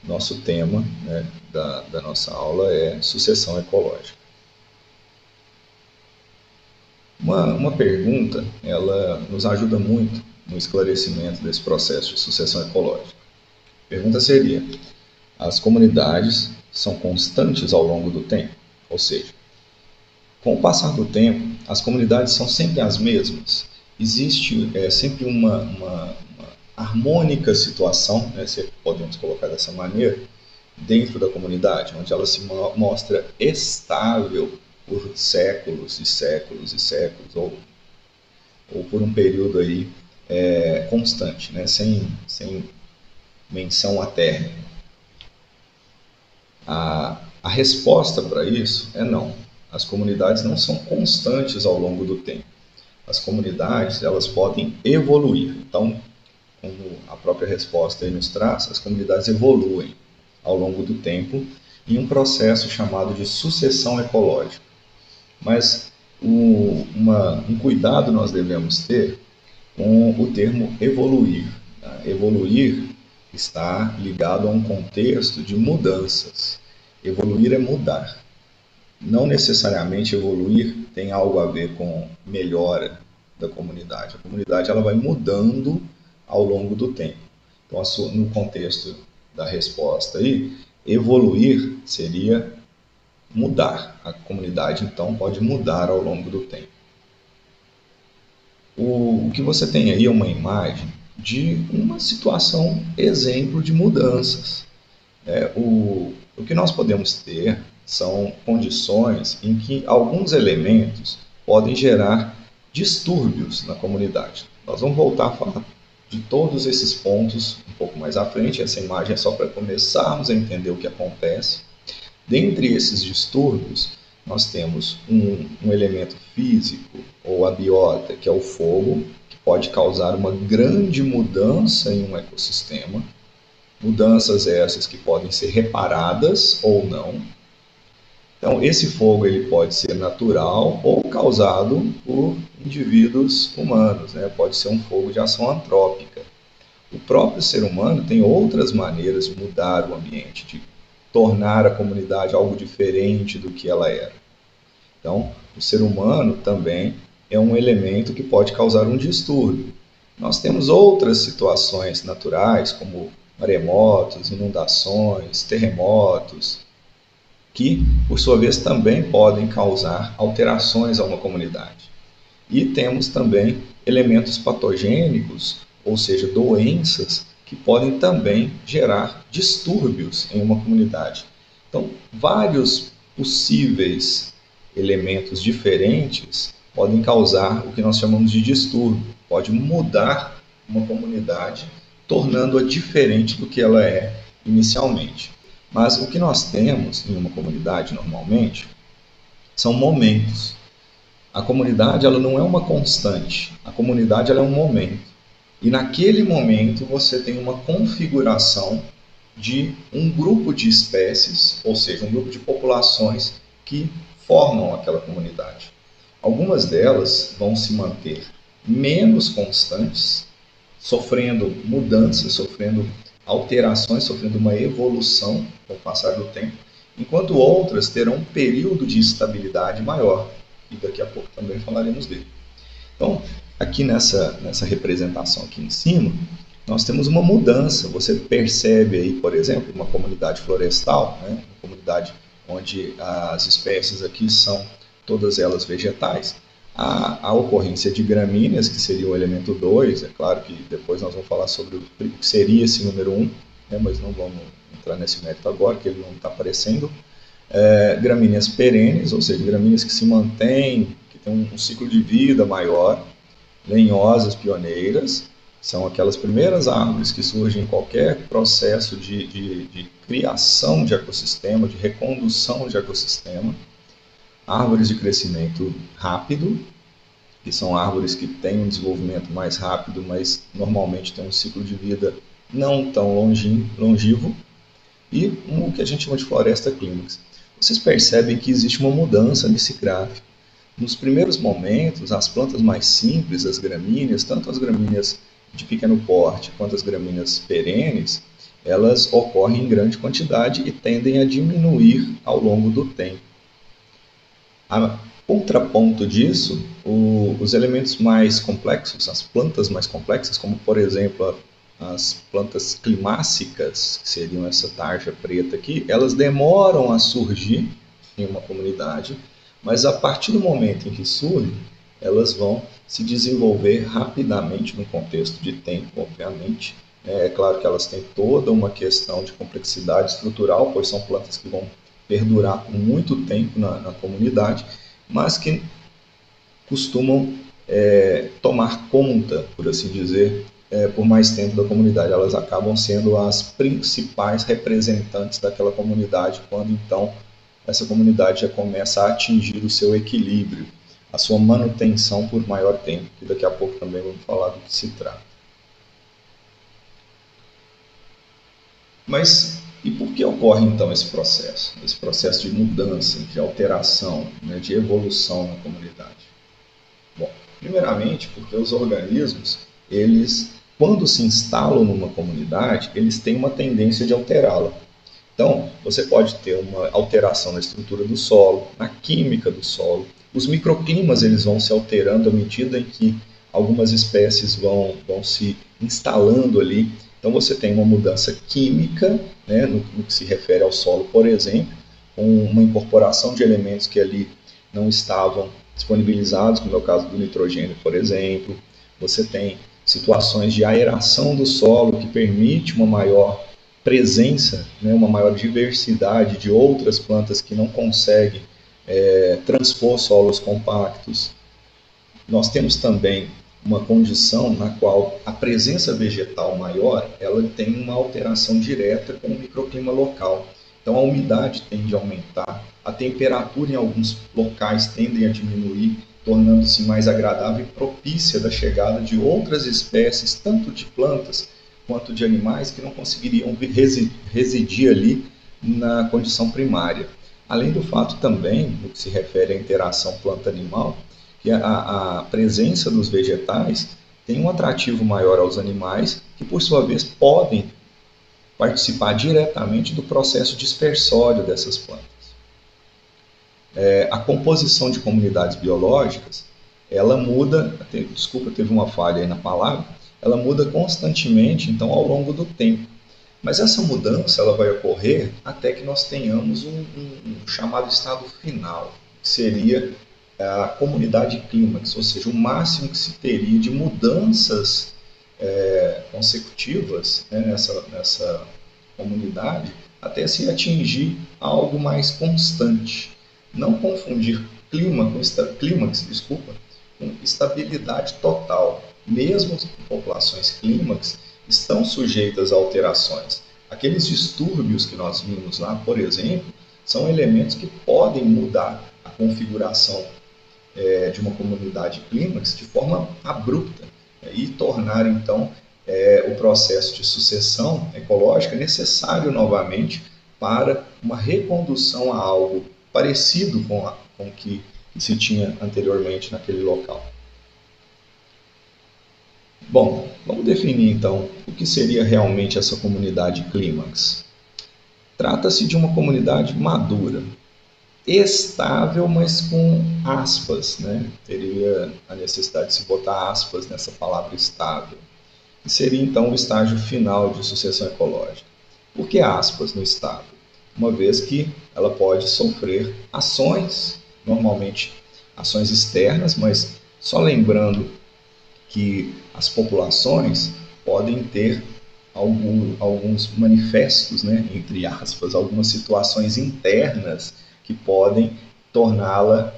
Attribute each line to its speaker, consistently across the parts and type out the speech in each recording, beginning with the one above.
Speaker 1: Nosso tema, né, da nossa aula é sucessão ecológica. Uma pergunta, ela nos ajuda muito no esclarecimento desse processo de sucessão ecológica. A pergunta seria: as comunidades são constantes ao longo do tempo? Ou seja, com o passar do tempo, as comunidades são sempre as mesmas? Existe sempre uma harmônica situação, né, se podemos colocar dessa maneira, dentro da comunidade, onde ela se mostra estável por séculos e séculos e séculos, ou por um período aí constante, né, sem menção a término. A resposta para isso é não. As comunidades não são constantes ao longo do tempo. As comunidades, elas podem evoluir. Então, como a própria resposta aí nos traz, as comunidades evoluem ao longo do tempo em um processo chamado de sucessão ecológica. Mas um cuidado nós devemos ter com o termo evoluir. Evoluir está ligado a um contexto de mudanças. Evoluir é mudar. Não necessariamente evoluir tem algo a ver com melhora da comunidade. A comunidade ela vai mudando ao longo do tempo. Então, no contexto da resposta aí, evoluir seria mudar. A comunidade, então, pode mudar ao longo do tempo. O que você tem aí é uma imagem de uma situação exemplo de mudanças. O que nós podemos ter são condições em que alguns elementos podem gerar distúrbios na comunidade. Nós vamos voltar a falar de todos esses pontos um pouco mais à frente. Essa imagem é só para começarmos a entender o que acontece. Dentre esses distúrbios, nós temos um elemento físico ou abiota, que é o fogo, que pode causar uma grande mudança em um ecossistema. Mudanças essas que podem ser reparadas ou não. Então, esse fogo ele pode ser natural ou causado por indivíduos humanos, né? Pode ser um fogo de ação antrópica. O próprio ser humano tem outras maneiras de mudar o ambiente, de tornar a comunidade algo diferente do que ela era. Então, o ser humano também é um elemento que pode causar um distúrbio. Nós temos outras situações naturais, como maremotos, inundações, terremotos, que, por sua vez, também podem causar alterações a uma comunidade. E temos também elementos patogênicos, ou seja, doenças, que podem também gerar distúrbios em uma comunidade. Então, vários possíveis elementos diferentes podem causar o que nós chamamos de distúrbio. Pode mudar uma comunidade, tornando-a diferente do que ela é inicialmente. Mas o que nós temos em uma comunidade normalmente são momentos. A comunidade ela não é uma constante, a comunidade ela é um momento. E naquele momento você tem uma configuração de um grupo de espécies, ou seja, um grupo de populações que formam aquela comunidade. Algumas delas vão se manter menos constantes, sofrendo mudanças, sofrendo alterações, sofrendo uma evolução com o passar do tempo, enquanto outras terão um período de estabilidade maior, e daqui a pouco também falaremos dele. Então, aqui nessa representação aqui em cima, nós temos uma mudança. Você percebe aí, por exemplo, uma comunidade florestal, né? Uma comunidade onde as espécies aqui são todas elas vegetais. A ocorrência de gramíneas, que seria o elemento 2, é claro que depois nós vamos falar sobre o que seria esse número 1, né, mas não vamos entrar nesse mérito agora, que ele não está aparecendo. Gramíneas perenes, ou seja, gramíneas que se mantêm, que têm um ciclo de vida maior. Lenhosas pioneiras, são aquelas primeiras árvores que surgem em qualquer processo de criação de ecossistema, de recondução de ecossistema. Árvores de crescimento rápido, que são árvores que têm um desenvolvimento mais rápido, mas normalmente têm um ciclo de vida não tão longevo. E o que a gente chama de floresta clímax. Vocês percebem que existe uma mudança nesse gráfico. Nos primeiros momentos, as plantas mais simples, as gramíneas, tanto as gramíneas de pequeno porte quanto as gramíneas perenes, elas ocorrem em grande quantidade e tendem a diminuir ao longo do tempo. A contraponto disso, os elementos mais complexos, as plantas mais complexas, como por exemplo as plantas climácicas, que seriam essa tarja preta aqui, elas demoram a surgir em uma comunidade, mas a partir do momento em que surgem, elas vão se desenvolver rapidamente no contexto de tempo, obviamente. É claro que elas têm toda uma questão de complexidade estrutural, pois são plantas que vão perdurar por muito tempo na comunidade, mas que costumam tomar conta, por assim dizer, por mais tempo da comunidade. Elas acabam sendo as principais representantes daquela comunidade, quando então essa comunidade já começa a atingir o seu equilíbrio, a sua manutenção por maior tempo, que daqui a pouco também vamos falar do que se trata. Mas e por que ocorre então esse processo de mudança, de alteração, né, de evolução na comunidade? Bom, primeiramente porque os organismos, eles, quando se instalam numa comunidade, eles têm uma tendência de alterá-la. Então, você pode ter uma alteração na estrutura do solo, na química do solo. Os microclimas eles vão se alterando à medida em que algumas espécies vão se instalando ali. Então, você tem uma mudança química, né, no que se refere ao solo, por exemplo, com uma incorporação de elementos que ali não estavam disponibilizados, como é o caso do nitrogênio, por exemplo. Você tem situações de aeração do solo que permite uma maior presença, né, uma maior diversidade de outras plantas que não conseguem transpor solos compactos. Nós temos também uma condição na qual a presença vegetal maior, ela tem uma alteração direta com o microclima local. Então a umidade tende a aumentar, a temperatura em alguns locais tende a diminuir, tornando-se mais agradável e propícia da chegada de outras espécies, tanto de plantas quanto de animais, que não conseguiriam residir ali na condição primária. Além do fato também, no que se refere à interação planta-animal, que a presença dos vegetais tem um atrativo maior aos animais, que por sua vez podem participar diretamente do processo dispersório dessas plantas. A composição de comunidades biológicas, ela muda, desculpa, teve uma falha aí na palavra, ela muda constantemente, então, ao longo do tempo. Mas essa mudança ela vai ocorrer até que nós tenhamos um chamado estado final, que seria a comunidade clímax, ou seja, o máximo que se teria de mudanças consecutivas, né, nessa comunidade, até se atingir algo mais constante. Não confundir clímax, com estabilidade total. Mesmo as populações clímax estão sujeitas a alterações. Aqueles distúrbios que nós vimos lá, por exemplo, são elementos que podem mudar a configuração de uma comunidade clímax de forma abrupta, e tornar então o processo de sucessão ecológica necessário novamente para uma recondução a algo parecido com o que se tinha anteriormente naquele local. Bom, vamos definir então o que seria realmente essa comunidade clímax. Trata-se de uma comunidade madura, estável, mas com aspas, né? Teria a necessidade de se botar aspas nessa palavra estável, que seria então o estágio final de sucessão ecológica. Por que aspas no estável? Uma vez que ela pode sofrer ações, normalmente ações externas, mas só lembrando que as populações podem ter alguns manifestos, né, entre aspas, algumas situações internas que podem torná-la,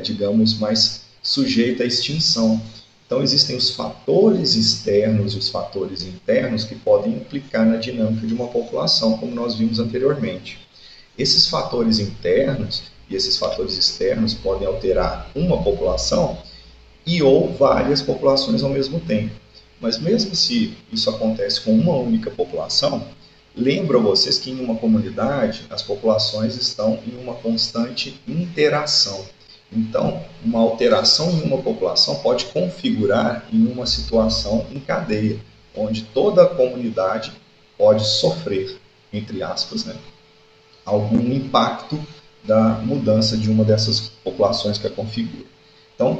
Speaker 1: digamos, mais sujeita à extinção. Então, existem os fatores externos e os fatores internos que podem implicar na dinâmica de uma população, como nós vimos anteriormente. Esses fatores internos e esses fatores externos podem alterar uma população e ou várias populações ao mesmo tempo. Mas mesmo se isso acontece com uma única população, lembro a vocês que em uma comunidade as populações estão em uma constante interação. Então, uma alteração em uma população pode configurar em uma situação em cadeia, onde toda a comunidade pode sofrer, entre aspas, né, algum impacto da mudança de uma dessas populações que a configura. Então,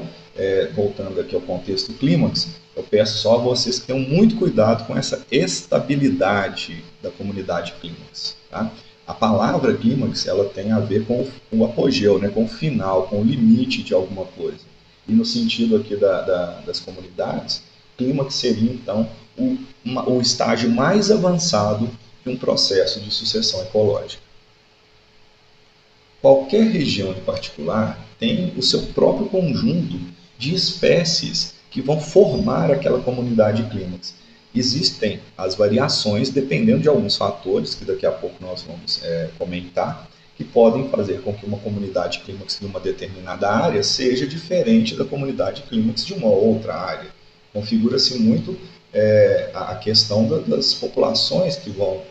Speaker 1: voltando aqui ao contexto clímax, eu peço só a vocês que tenham muito cuidado com essa estabilidade da comunidade clímax. Tá? A palavra clímax ela tem a ver com o apogeu, né, com o final, com o limite de alguma coisa. E no sentido aqui das comunidades, clímax seria então o estágio mais avançado de um processo de sucessão ecológica. Qualquer região em particular tem o seu próprio conjunto de espécies que vão formar aquela comunidade clímax. Existem as variações dependendo de alguns fatores, que daqui a pouco nós vamos comentar, que podem fazer com que uma comunidade clímax de uma determinada área seja diferente da comunidade clímax de uma outra área. Configura-se muito a questão das populações que vão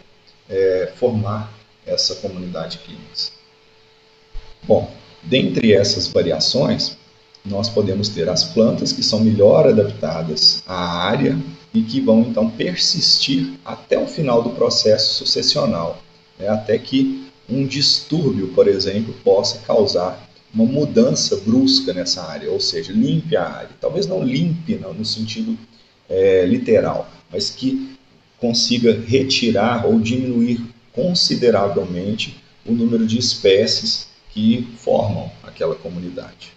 Speaker 1: formar essa comunidade clímax. Bom, dentre essas variações, nós podemos ter as plantas que são melhor adaptadas à área e que vão então persistir até o final do processo sucessional, né, até que um distúrbio, por exemplo, possa causar uma mudança brusca nessa área, ou seja, limpe a área. Talvez não limpe no sentido literal, mas que consiga retirar ou diminuir consideravelmente o número de espécies que formam aquela comunidade.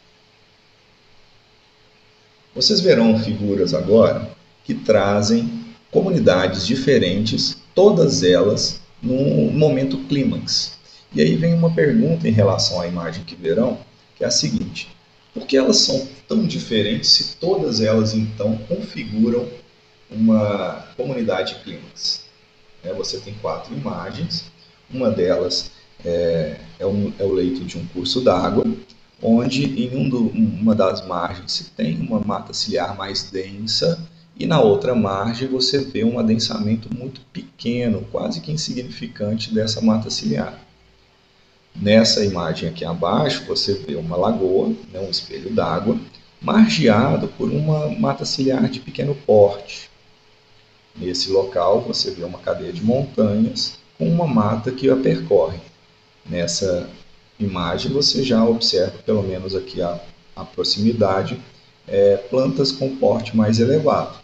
Speaker 1: Vocês verão figuras agora que trazem comunidades diferentes, todas elas no momento clímax. E aí vem uma pergunta em relação à imagem que verão, que é a seguinte: por que elas são tão diferentes se todas elas então configuram uma comunidade clímax? Você tem 4 imagens, uma delas é o leito de um curso d'água, onde em uma das margens se tem uma mata ciliar mais densa e na outra margem você vê um adensamento muito pequeno, quase que insignificante dessa mata ciliar. Nessa imagem aqui abaixo você vê uma lagoa, né, um espelho d'água, margeado por uma mata ciliar de pequeno porte. Nesse local você vê uma cadeia de montanhas com uma mata que a percorre. Nessa imagem você já observa, pelo menos aqui a proximidade, plantas com porte mais elevado.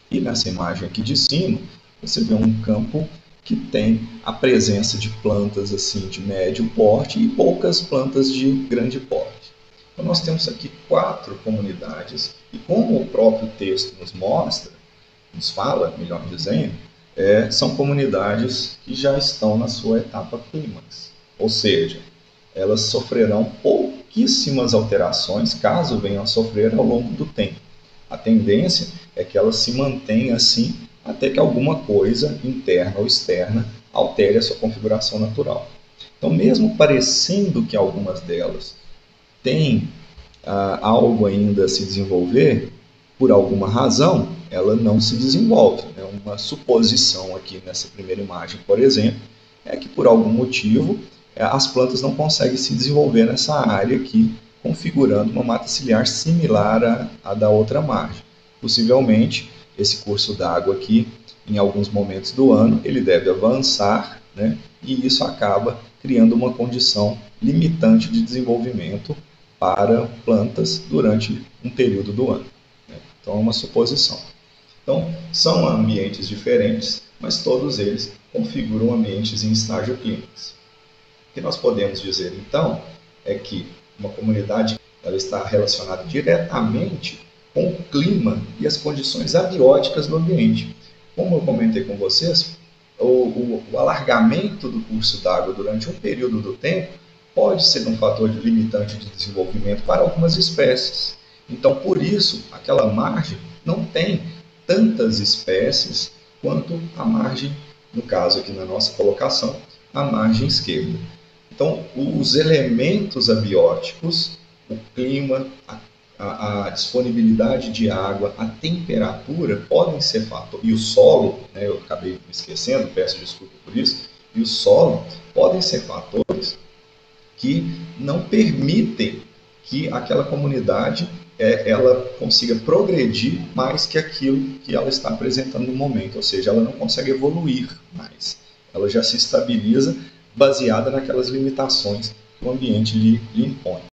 Speaker 1: E nessa imagem aqui de cima, você vê um campo que tem a presença de plantas assim de médio porte e poucas plantas de grande porte. Então nós temos aqui 4 comunidades e como o próprio texto nos fala, melhor dizendo, são comunidades que já estão na sua etapa clímax. Ou seja, elas sofrerão pouquíssimas alterações, caso venham a sofrer ao longo do tempo. A tendência é que elas se mantenham assim até que alguma coisa, interna ou externa, altere a sua configuração natural. Então, mesmo parecendo que algumas delas têm algo ainda a se desenvolver, por alguma razão, ela não se desenvolve. Uma suposição aqui nessa primeira imagem, por exemplo, é que por algum motivo as plantas não conseguem se desenvolver nessa área aqui, configurando uma mata ciliar similar à da outra margem. Possivelmente, esse curso d'água aqui, em alguns momentos do ano, ele deve avançar, né? E isso acaba criando uma condição limitante de desenvolvimento para plantas durante um período do ano. Né? Então, é uma suposição. Então, são ambientes diferentes, mas todos eles configuram ambientes em estágio clímax. O que nós podemos dizer, então, é que uma comunidade ela está relacionada diretamente com o clima e as condições abióticas do ambiente. Como eu comentei com vocês, o alargamento do curso d'água durante um período do tempo pode ser um fator limitante de desenvolvimento para algumas espécies. Então, por isso, aquela margem não tem tantas espécies quanto a margem, no caso aqui na nossa colocação, a margem esquerda. Então, os elementos abióticos, o clima, a disponibilidade de água, a temperatura podem ser fatores, e o solo, né, eu acabei me esquecendo, peço desculpa por isso, e o solo podem ser fatores que não permitem que aquela comunidade ela consiga progredir mais que aquilo que ela está apresentando no momento, ou seja, ela não consegue evoluir mais. Ela já se estabiliza baseada naquelas limitações que o ambiente lhe impõe.